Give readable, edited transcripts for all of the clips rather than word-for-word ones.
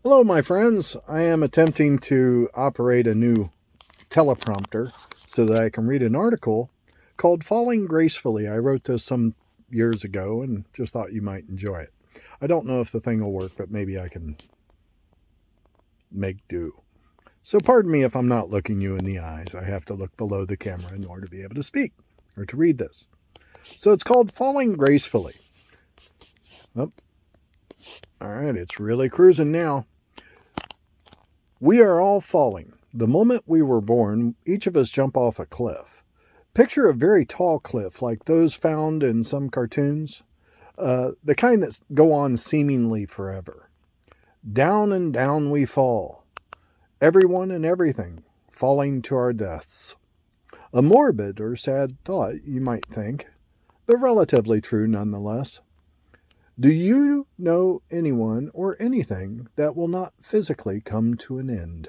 Hello, my friends. I am attempting to operate a new teleprompter so that I can read an article called Falling Gracefully. I wrote this some years ago and just thought you might enjoy it. I don't know if the thing will work, but maybe I can make do. So pardon me if I'm not looking you in the eyes. I have to look below the camera in order to be able to speak or to read this. So it's called Falling Gracefully. Oh, all right, it's really cruising now. We are all falling. The moment we were born, each of us jump off a cliff. Picture a very tall cliff like those found in some cartoons, the kind that go on seemingly forever. Down and down we fall. Everyone and everything falling to our deaths. A morbid or sad thought, you might think, but relatively true nonetheless. Do you know anyone or anything that will not physically come to an end?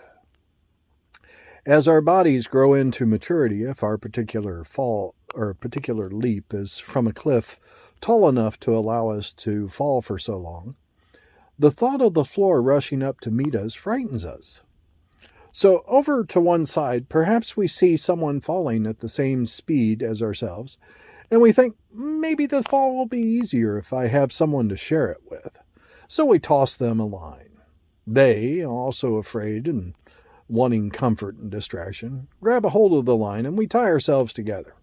As our bodies grow into maturity, if our particular fall or particular leap is from a cliff tall enough to allow us to fall for so long, the thought of the floor rushing up to meet us frightens us. So over to one side, perhaps we see someone falling at the same speed as ourselves, and we think, maybe the fall will be easier if I have someone to share it with. So we toss them a line. They, also afraid and wanting comfort and distraction, grab a hold of the line and we tie ourselves together.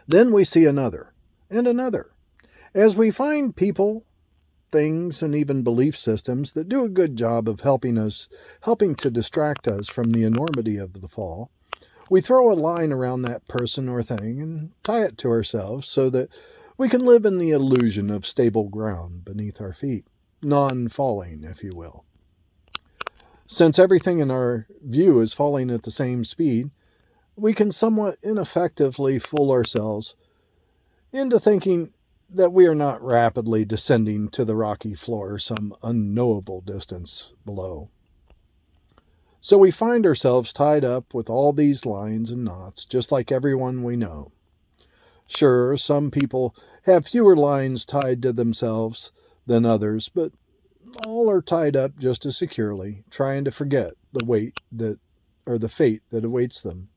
Then we see another and another. As we find people, things, and even belief systems that do a good job of helping to distract us from the enormity of the fall, we throw a line around that person or thing and tie it to ourselves so that we can live in the illusion of stable ground beneath our feet, non-falling, if you will. Since everything in our view is falling at the same speed, we can somewhat ineffectively fool ourselves into thinking that we are not rapidly descending to the rocky floor some unknowable distance below. So we find ourselves tied up with all these lines and knots, just like everyone we know. Sure, some people have fewer lines tied to themselves than others, but all are tied up just as securely, trying to forget the fate that awaits them.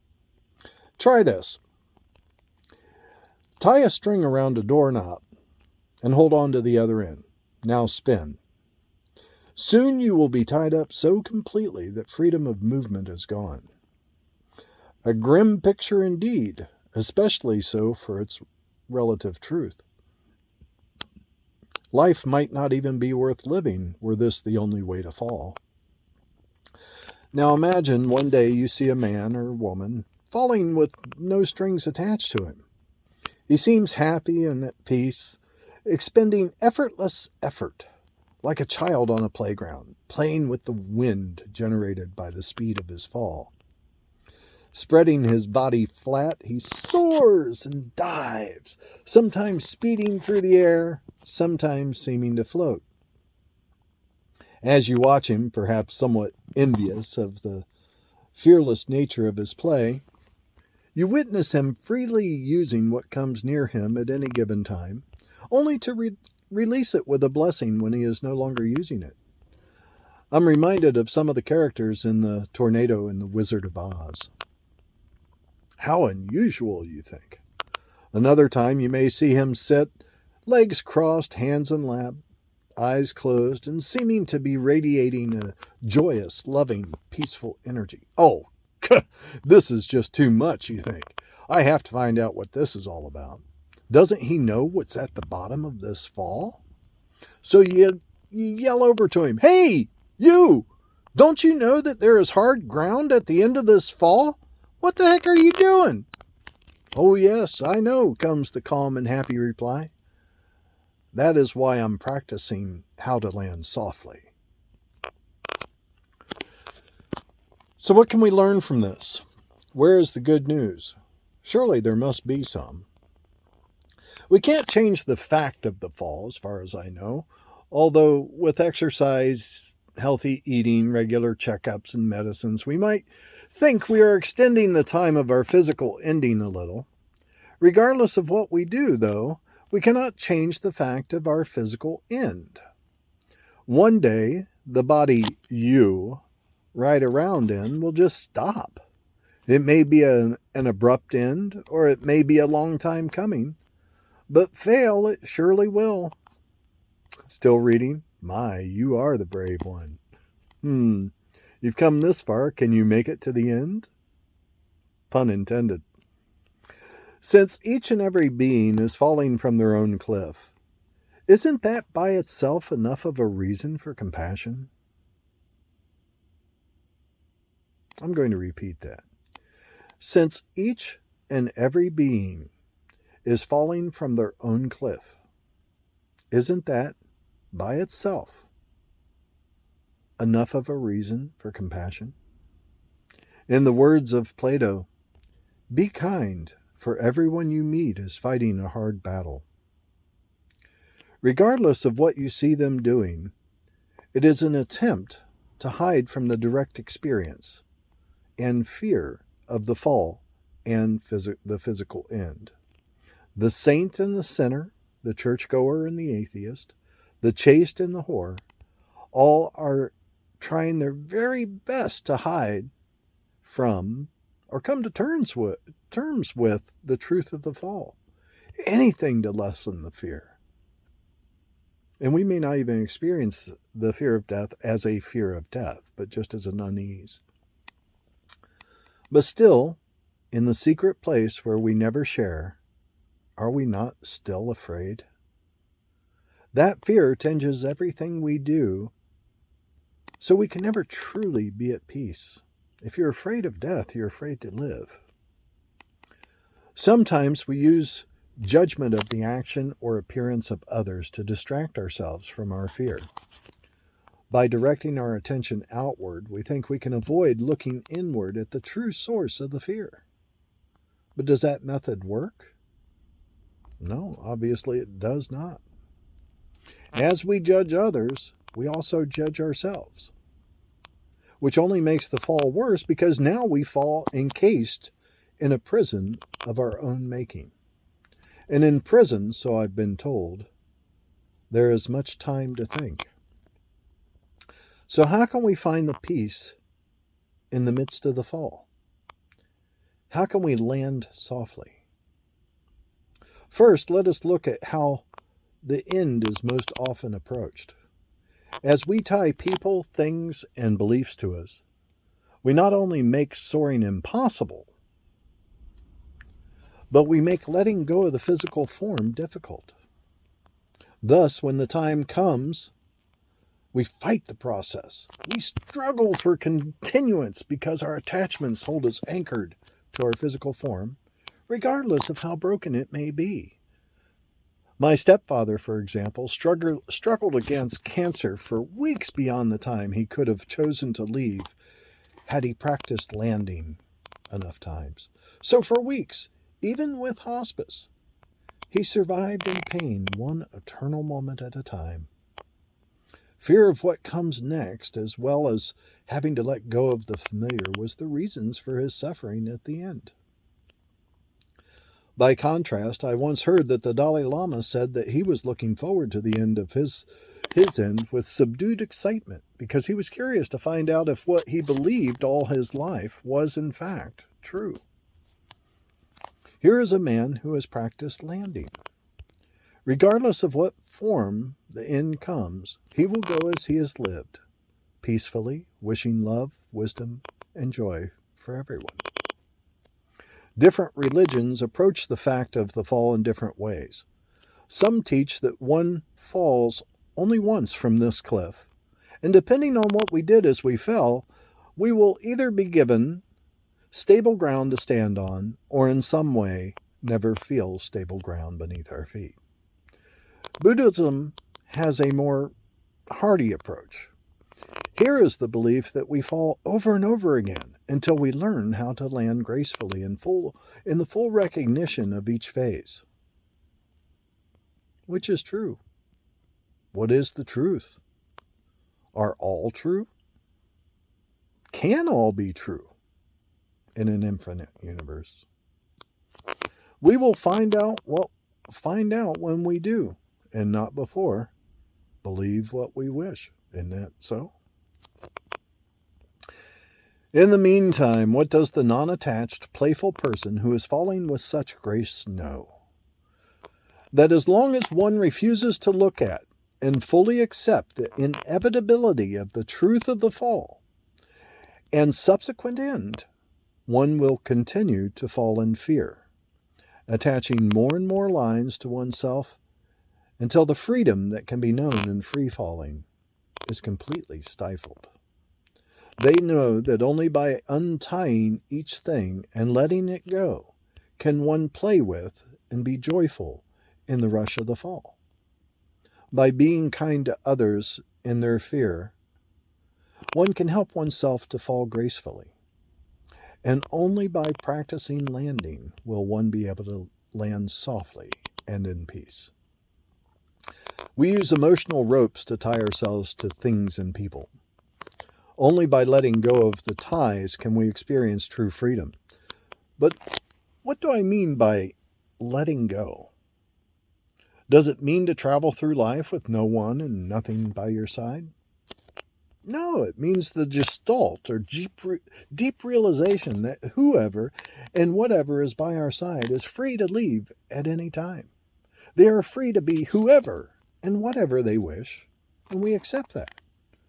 Try this. Tie a string around a doorknob and hold on to the other end. Now spin. Soon you will be tied up so completely that freedom of movement is gone. A grim picture indeed, especially so for its relative truth. Life might not even be worth living were this the only way to fall. Now imagine one day you see a man or woman falling with no strings attached to him. He seems happy and at peace, expending effortless effort, like a child on a playground, playing with the wind generated by the speed of his fall. Spreading his body flat, he soars and dives, sometimes speeding through the air, sometimes seeming to float. As you watch him, perhaps somewhat envious of the fearless nature of his play, you witness him freely using what comes near him at any given time, only to release it with a blessing when he is no longer using it. I'm reminded of some of the characters in the tornado in The Wizard of Oz. How unusual, you think. Another time you may see him sit, legs crossed, hands in lap, eyes closed, and seeming to be radiating a joyous, loving, peaceful energy. Oh, this is just too much, you think. I have to find out what this is all about. Doesn't he know what's at the bottom of this fall? So you yell over to him, "Hey, you! Don't you know that there is hard ground at the end of this fall? What the heck are you doing?" "Oh yes, I know," comes the calm and happy reply. "That is why I'm practicing how to land softly." So what can we learn from this? Where is the good news? Surely there must be some. We can't change the fact of the fall, as far as I know, although with exercise, healthy eating, regular checkups, and medicines, we might think we are extending the time of our physical ending a little. Regardless of what we do, though, we cannot change the fact of our physical end. One day, the body you ride around in will just stop. It may be an abrupt end, or it may be a long time coming, but fail it surely will. Still reading? My, you are the brave one. You've come this far. Can you make it to the end? Pun intended. Since each and every being is falling from their own cliff, isn't that by itself enough of a reason for compassion? I'm going to repeat that. Since each and every being is falling from their own cliff, isn't that by itself enough of a reason for compassion? In the words of Plato, be kind, for everyone you meet is fighting a hard battle. Regardless of what you see them doing, it is an attempt to hide from the direct experience and fear of the fall and the physical end. The saint and the sinner, the churchgoer and the atheist, the chaste and the whore, all are trying their very best to hide from or come to terms with the truth of the fall. Anything to lessen the fear. And we may not even experience the fear of death as a fear of death, but just as an unease. But still, in the secret place where we never share, are we not still afraid? That fear tinges everything we do, so we can never truly be at peace. If you're afraid of death, you're afraid to live. Sometimes we use judgment of the action or appearance of others to distract ourselves from our fear. By directing our attention outward, we think we can avoid looking inward at the true source of the fear. But does that method work? No, obviously it does not. As we judge others, we also judge ourselves, which only makes the fall worse because now we fall encased in a prison of our own making. And in prison, so I've been told, there is much time to think. So how can we find the peace in the midst of the fall? How can we land softly? First, let us look at how the end is most often approached. As we tie people, things, and beliefs to us, we not only make soaring impossible, but we make letting go of the physical form difficult. Thus, when the time comes, we fight the process. We struggle for continuance because our attachments hold us anchored to our physical form, regardless of how broken it may be. My stepfather, for example, struggled against cancer for weeks beyond the time he could have chosen to leave had he practiced landing enough times. So for weeks, even with hospice, he survived in pain one eternal moment at a time. Fear of what comes next, as well as having to let go of the familiar, was the reasons for his suffering at the end. By contrast, I once heard that the Dalai Lama said that he was looking forward to the end of his end with subdued excitement because he was curious to find out if what he believed all his life was in fact true. Here is a man who has practiced landing. Regardless of what form the end comes, he will go as he has lived, peacefully, wishing love, wisdom, and joy for everyone. Different religions approach the fact of the fall in different ways. Some teach that one falls only once from this cliff, and depending on what we did as we fell, we will either be given stable ground to stand on, or in some way never feel stable ground beneath our feet. Buddhism has a more hardy approach. Here is the belief that we fall over and over again until we learn how to land gracefully in the full recognition of each phase. Which is true? What is the truth? Are all true? Can all be true in an infinite universe? We will find out when we do, and not before. Believe what we wish. Isn't that so? In the meantime, what does the non-attached, playful person who is falling with such grace know? That as long as one refuses to look at and fully accept the inevitability of the truth of the fall and subsequent end, one will continue to fall in fear, attaching more and more lines to oneself until the freedom that can be known in free falling is completely stifled. They know that only by untying each thing and letting it go can one play with and be joyful in the rush of the fall. By being kind to others in their fear, one can help oneself to fall gracefully. And only by practicing landing will one be able to land softly and in peace. We use emotional ropes to tie ourselves to things and people. Only by letting go of the ties can we experience true freedom. But what do I mean by letting go? Does it mean to travel through life with no one and nothing by your side? No, it means the gestalt or deep realization that whoever and whatever is by our side is free to leave at any time. They are free to be whoever and whatever they wish, and we accept that.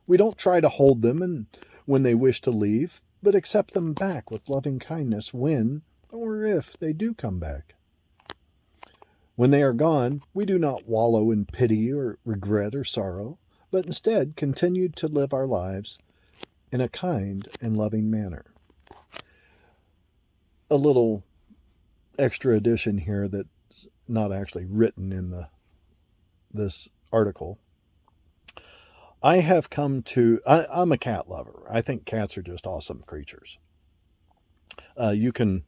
We don't try to hold them and when they wish to leave, but accept them back with loving kindness when or if they do come back. When they are gone, we do not wallow in pity or regret or sorrow, but instead continue to live our lives in a kind and loving manner. A little extra addition here that's not actually written in this article. I have come to, I'm a cat lover. I think cats are just awesome creatures. You can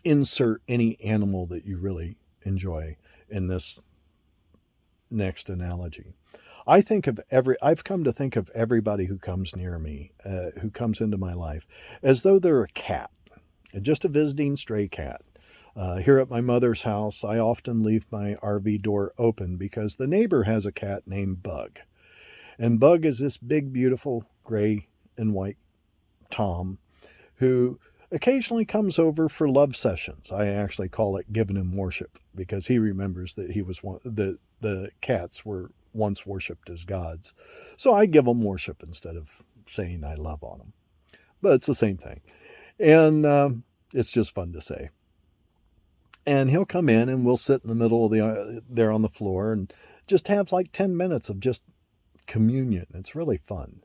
insert any animal that you really enjoy in this next analogy. I've come to think of everybody who comes near me, who comes into my life, as though they're a cat, just a visiting stray cat. Here at my mother's house, I often leave my RV door open because the neighbor has a cat named Bug. And Bug is this big, beautiful gray and white Tom who occasionally comes over for love sessions. I actually call it giving him worship because he remembers that he was the cats were once worshipped as gods. So I give them worship instead of saying I love on them. But it's the same thing. And it's just fun to say. And he'll come in and we'll sit in the middle of there on the floor and just have like 10 minutes of just communion. It's really fun.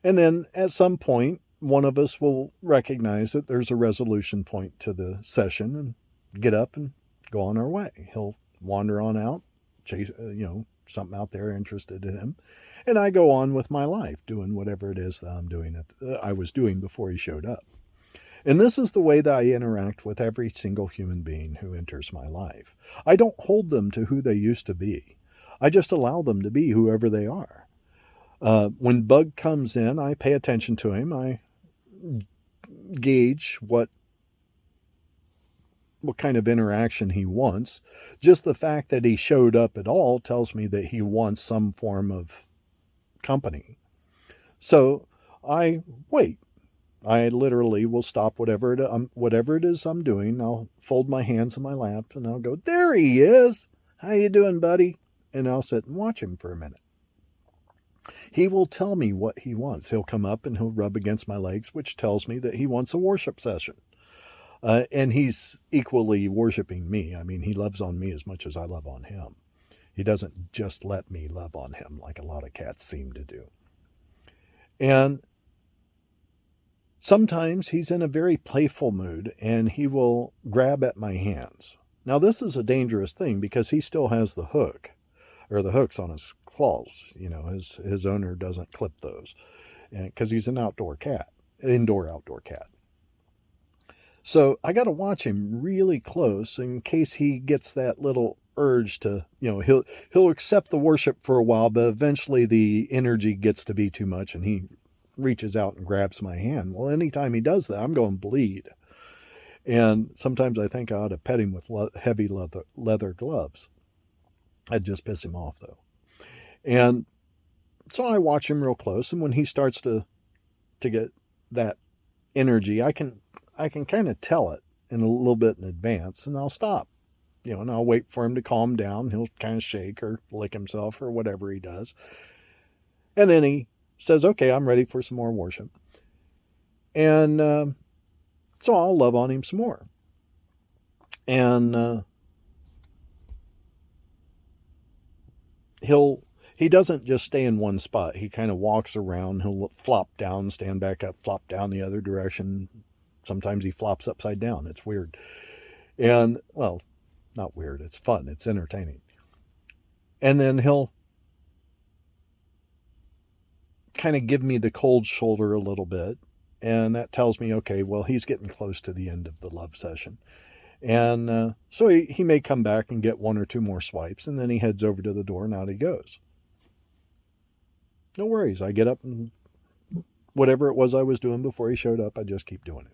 And then at some point, one of us will recognize that there's a resolution point to the session and get up and go on our way. He'll wander on out, chase, something out there interested in him. And I go on with my life, doing whatever it is that I'm doing, I was doing before he showed up. And this is the way that I interact with every single human being who enters my life. I don't hold them to who they used to be. I just allow them to be whoever they are. When Bug comes in, I pay attention to him. I gauge what kind of interaction he wants. Just the fact that he showed up at all tells me that he wants some form of company. So I wait. I literally will stop whatever it is I'm doing. I'll fold my hands in my lap and I'll go, there he is. How you doing, buddy? And I'll sit and watch him for a minute. He will tell me what he wants. He'll come up and he'll rub against my legs, which tells me that he wants a worship session. And he's equally worshiping me. I mean, he loves on me as much as I love on him. He doesn't just let me love on him like a lot of cats seem to do. And sometimes he's in a very playful mood and he will grab at my hands. Now, this is a dangerous thing because he still has the hook or the hooks on his claws. His owner doesn't clip those because he's an indoor outdoor cat. So I got to watch him really close in case he gets that little urge to, he'll accept the worship for a while, but eventually the energy gets to be too much and he reaches out and grabs my hand. Well, anytime he does that, I'm going to bleed. And sometimes I think I ought to pet him with heavy leather gloves. I'd just piss him off though. And So I watch him real close, and when he starts to get that energy, I can kind of tell it in a little bit in advance, and I'll stop. And I'll wait for him to calm down. He'll kind of shake or lick himself or whatever he does. And then he says, okay, I'm ready for some more worship. And so I'll love on him some more. And he doesn't just stay in one spot. He kind of walks around. He'll flop down, stand back up, flop down the other direction. Sometimes he flops upside down. It's weird. And, well, not weird. It's fun. It's entertaining. And then he'll kind of give me the cold shoulder a little bit. And that tells me, okay, well, he's getting close to the end of the love session. And so he may come back and get one or two more swipes, and then he heads over to the door, and out he goes. No worries. I get up, and whatever it was I was doing before he showed up, I just keep doing it.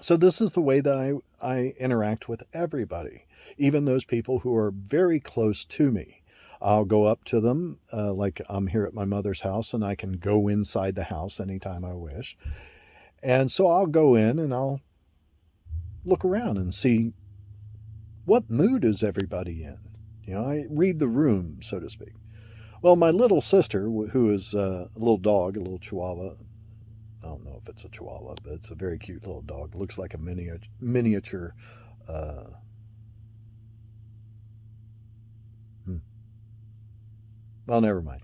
So this is the way that I interact with everybody, even those people who are very close to me. I'll go up to them, like I'm here at my mother's house, and I can go inside the house anytime I wish. And so I'll go in and I'll look around and see what mood is everybody in. I read the room, so to speak. Well, my little sister, who is a little dog, a little chihuahua, I don't know if it's a chihuahua, but it's a very cute little dog. It looks like a miniature well, never mind.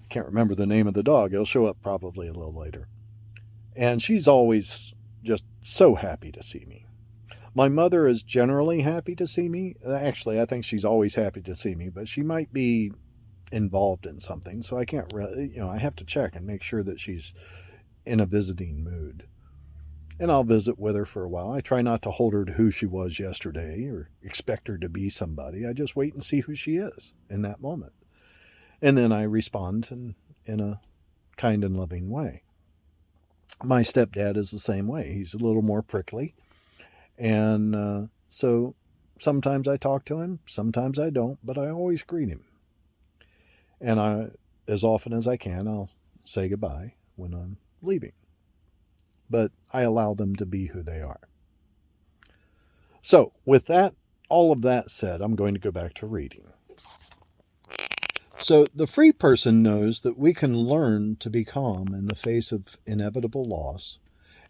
Can't remember the name of the dog. It'll show up probably a little later. And she's always just so happy to see me. My mother is generally happy to see me. Actually, I think she's always happy to see me, but she might be involved in something, so I can't really, I have to check and make sure that she's in a visiting mood. And I'll visit with her for a while. I try not to hold her to who she was yesterday or expect her to be somebody. I just wait and see who she is in that moment. And then I respond in a kind and loving way. My stepdad is the same way. He's a little more prickly. And so sometimes I talk to him, sometimes I don't, but I always greet him. And as often as I can, I'll say goodbye when I'm leaving. But I allow them to be who they are. So with that, all of that said, I'm going to go back to reading. So the free person knows that we can learn to be calm in the face of inevitable loss.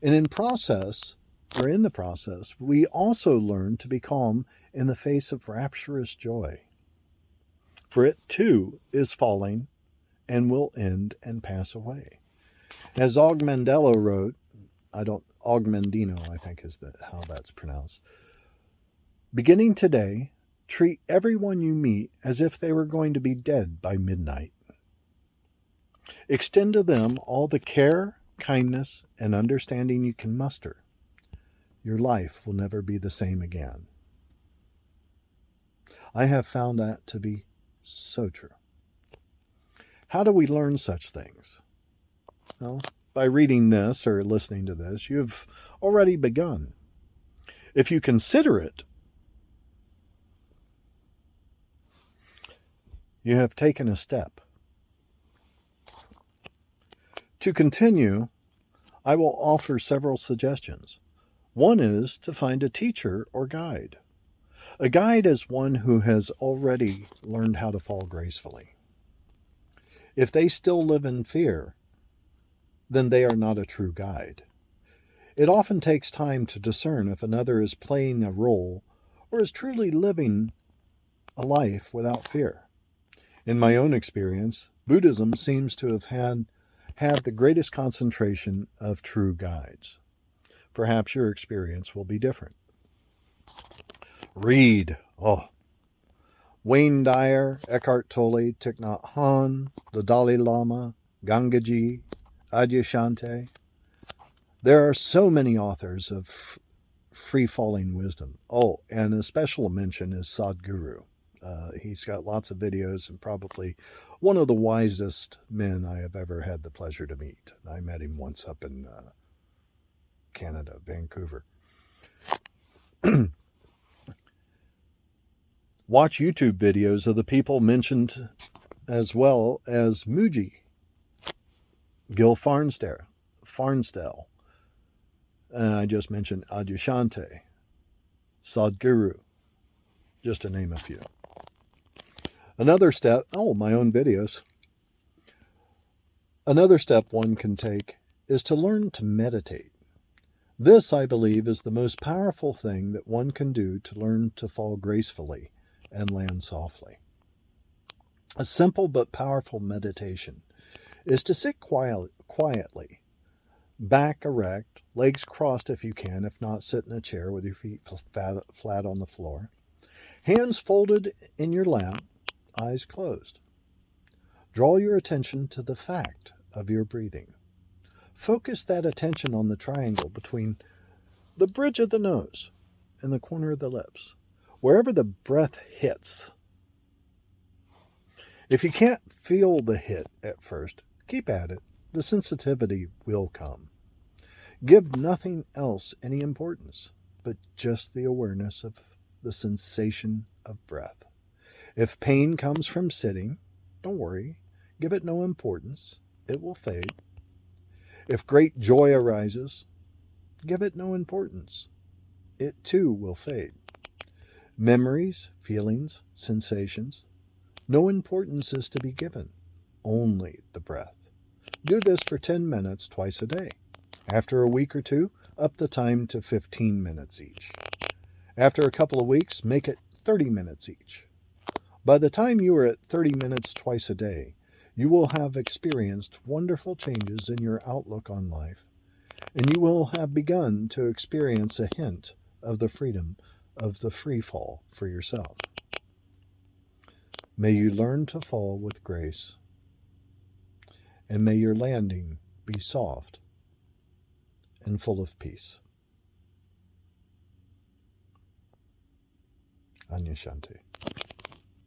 And in the process, we also learn to be calm in the face of rapturous joy. For it too is falling and will end and pass away. As Ogmandino wrote, Ogmandino, I think is how that's pronounced. Beginning today, treat everyone you meet as if they were going to be dead by midnight. Extend to them all the care, kindness, and understanding you can muster. Your life will never be the same again. I have found that to be so true. How do we learn such things? Well, by reading this or listening to this, you've already begun. If you consider it, you have taken a step. To continue, I will offer several suggestions. One is to find a teacher or guide. A guide is one who has already learned how to fall gracefully. If they still live in fear, then they are not a true guide. It often takes time to discern if another is playing a role or is truly living a life without fear. In my own experience, Buddhism seems to have had the greatest concentration of true guides. Perhaps your experience will be different. Read. Wayne Dyer, Eckhart Tolle, Thich Nhat Hanh, the Dalai Lama, Gangaji, Adyashanti. There are so many authors of free-falling wisdom. And a special mention is Sadhguru. He's got lots of videos and probably one of the wisest men I have ever had the pleasure to meet. I met him once up in Canada, Vancouver. Watch YouTube videos of the people mentioned as well as Muji, Gil Farnsdale, and I just mentioned Adyashanti, Sadhguru, just to name a few. Another step, my own videos. Another step one can take is to learn to meditate. This, I believe, is the most powerful thing that one can do to learn to fall gracefully and land softly. A simple but powerful meditation is to sit quietly, back erect, legs crossed if you can, if not, sit in a chair with your feet flat on the floor, hands folded in your lap, eyes closed. Draw your attention to the fact of your breathing. Focus that attention on the triangle between the bridge of the nose and the corner of the lips, wherever the breath hits. If you can't feel the hit at first, keep at it. The sensitivity will come. Give nothing else any importance, but just the awareness of the sensation of breath. If pain comes from sitting, don't worry. Give it no importance. It will fade. If great joy arises, give it no importance. It too will fade. Memories, feelings, sensations, no importance is to be given, only the breath. Do this for 10 minutes twice a day. After a week or two, up the time to 15 minutes each. After a couple of weeks, make it 30 minutes each. By the time you are at 30 minutes twice a day, you will have experienced wonderful changes in your outlook on life, and you will have begun to experience a hint of the freedom of the free fall for yourself. May you learn to fall with grace, and may your landing be soft and full of peace. Adyashanti.